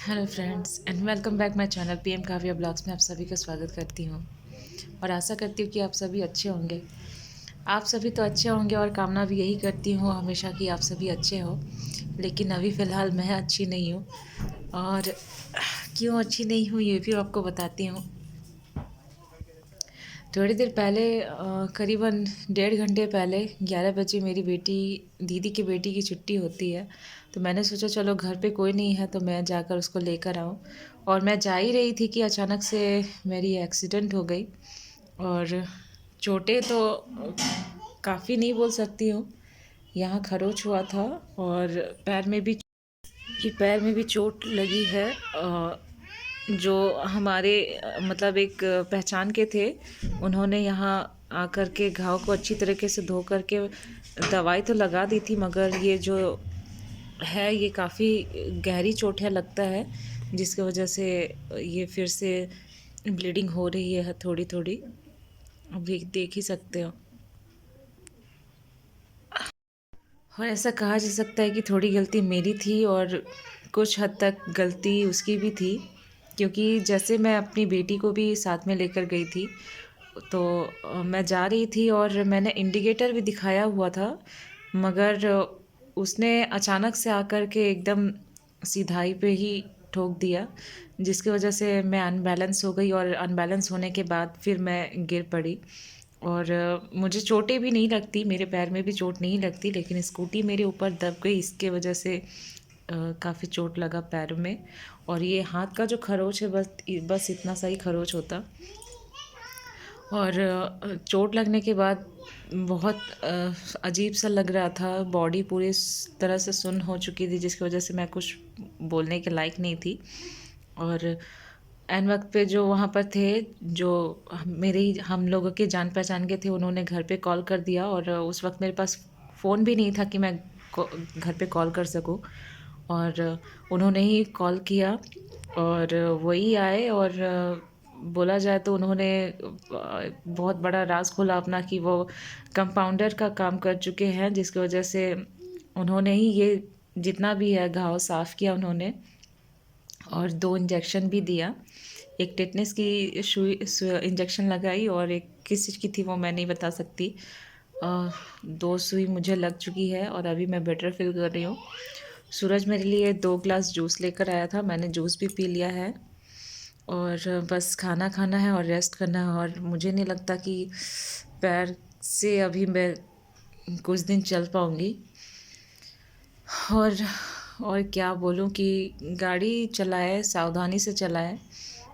Hello friends and welcome back my channel PM Kavya blogs में आप सभी का स्वागत करती हूँ और आशा करती हूँ कि आप सभी अच्छे होंगे। आप सभी तो अच्छे होंगे और कामना भी यही करती हूँ हमेशा कि आप सभी अच्छे हो। लेकिन अभी फ़िलहाल मैं अच्छी नहीं हूँ और क्यों अच्छी नहीं हूँ ये भी आपको बताती हूँ। थोड़ी देर पहले करीबन 1.5 घंटे पहले 11 बजे मेरी बेटी दीदी की बेटी की छुट्टी होती है। तो मैंने सोचा चलो घर पे कोई नहीं है तो मैं जाकर उसको लेकर आऊँ। और मैं जा ही रही थी कि अचानक से मेरी एक्सीडेंट हो गई। और चोटें तो काफ़ी नहीं बोल सकती हूँ। यहाँ खरोच हुआ था और पैर में भी चोट लगी है। जो हमारे मतलब एक पहचान के थे, उन्होंने यहाँ आकर के घाव को अच्छी तरीके से धो कर के दवाई तो लगा दी थी, मगर ये जो है ये काफ़ी गहरी चोट है लगता है, जिसकी वजह से ये फिर से ब्लीडिंग हो रही है थोड़ी थोड़ी। अभी देख ही सकते हो। और ऐसा कहा जा सकता है कि थोड़ी गलती मेरी थी और कुछ हद तक गलती उसकी भी थी, क्योंकि जैसे मैं अपनी बेटी को भी साथ में लेकर गई थी तो मैं जा रही थी और मैंने इंडिकेटर भी दिखाया हुआ था, मगर उसने अचानक से आकर के एकदम सीधाई पे ही ठोक दिया, जिसकी वजह से मैं अनबैलेंस हो गई और अनबैलेंस होने के बाद फिर मैं गिर पड़ी। और मुझे चोटें भी नहीं लगती, मेरे पैर में भी चोट नहीं लगती, लेकिन स्कूटी मेरे ऊपर दब गई, इसके वजह से काफ़ी चोट लगा पैर में। और ये हाथ का जो खरोच है बस इतना सा ही खरोच होता। और चोट लगने के बाद बहुत अजीब सा लग रहा था, बॉडी पूरी तरह से सुन्न हो चुकी थी, जिसकी वजह से मैं कुछ बोलने के लायक नहीं थी। और एन वक्त पे जो वहाँ पर थे, जो मेरे ही हम लोगों के जान पहचान के थे, उन्होंने घर पे कॉल कर दिया और उस वक्त मेरे पास फ़ोन भी नहीं था कि मैं घर पे कॉल कर सकूं। और उन्होंने ही कॉल किया और वही आए। और बोला जाए तो उन्होंने बहुत बड़ा राज खोला अपना कि वो कंपाउंडर का काम कर चुके हैं, जिसकी वजह से उन्होंने ही ये जितना भी है घाव साफ़ किया उन्होंने। और 2 इंजेक्शन भी दिया, एक टेटनस की सुई इंजेक्शन लगाई और एक किस चीज़ की थी वो मैं नहीं बता सकती। 2 सुई मुझे लग चुकी है और अभी मैं बेटर फील कर रही हूँ। सूरज मेरे लिए 2 ग्लास जूस लेकर आया था, मैंने जूस भी पी लिया है और बस खाना खाना है और रेस्ट करना है। और मुझे नहीं लगता कि पैर से अभी मैं कुछ दिन चल पाऊँगी। और और क्या बोलूँ कि गाड़ी चलाए सावधानी से चलाए।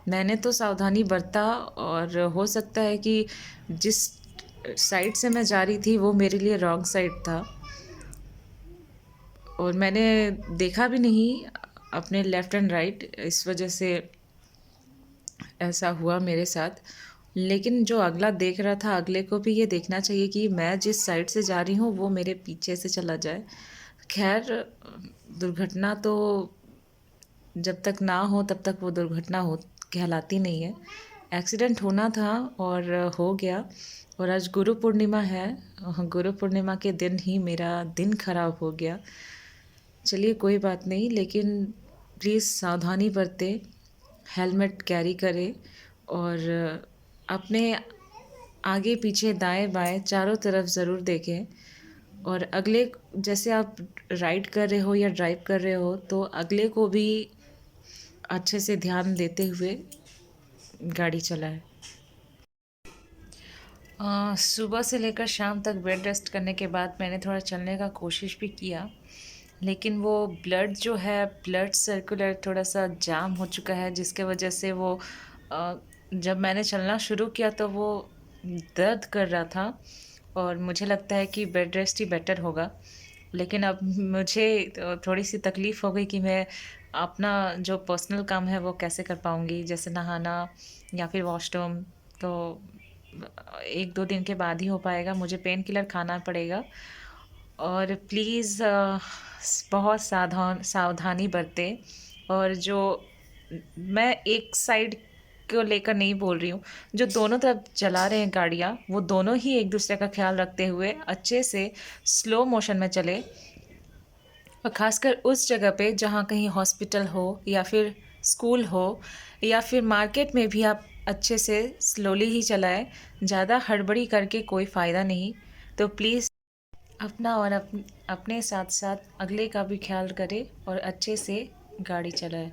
मैंने तो सावधानी बरता और हो सकता है कि जिस साइड से मैं जा रही थी वो मेरे लिए रॉन्ग साइड था और मैंने देखा भी नहीं अपने लेफ़्ट एंड राइट, इस वजह से ऐसा हुआ मेरे साथ। लेकिन जो अगला देख रहा था, अगले को भी ये देखना चाहिए कि मैं जिस साइड से जा रही हूँ वो मेरे पीछे से चला जाए। खैर, दुर्घटना तो जब तक ना हो तब तक वो दुर्घटना हो कहलाती नहीं है। एक्सीडेंट होना था और हो गया। और आज गुरु पूर्णिमा है, गुरु पूर्णिमा के दिन ही मेरा दिन खराब हो गया। चलिए कोई बात नहीं, लेकिन प्लीज़ सावधानी बरतें, हेलमेट कैरी करें और अपने आगे पीछे दाएं बाएं चारों तरफ ज़रूर देखें। और अगले, जैसे आप राइड कर रहे हो या ड्राइव कर रहे हो तो अगले को भी अच्छे से ध्यान देते हुए गाड़ी चलाएं। सुबह से लेकर शाम तक बेड रेस्ट करने के बाद मैंने थोड़ा चलने का कोशिश भी किया, लेकिन वो ब्लड सर्कुलर थोड़ा सा जाम हो चुका है, जिसके वजह से वो जब मैंने चलना शुरू किया तो वो दर्द कर रहा था। और मुझे लगता है कि बेड रेस्ट ही बेटर होगा। लेकिन अब मुझे थोड़ी सी तकलीफ़ हो गई कि मैं अपना जो पर्सनल काम है वो कैसे कर पाऊँगी, जैसे नहाना या फिर वॉशरूम। तो 1-2 दिन के बाद ही हो पाएगा, मुझे पेन किलर खाना पड़ेगा। और प्लीज़ बहुत सावधानी बरतें। और जो मैं एक साइड को लेकर नहीं बोल रही हूँ, जो दोनों तरफ चला रहे हैं गाड़ियाँ, वो दोनों ही एक दूसरे का ख्याल रखते हुए अच्छे से स्लो मोशन में चले। और ख़ासकर उस जगह पे जहाँ कहीं हॉस्पिटल हो या फिर स्कूल हो या फिर मार्केट में भी आप अच्छे से स्लोली ही चलाएं। ज़्यादा हड़बड़ी करके कोई फ़ायदा नहीं। तो प्लीज़ अपना और अपने साथ साथ अगले का भी ख्याल करें और अच्छे से गाड़ी चलाएं।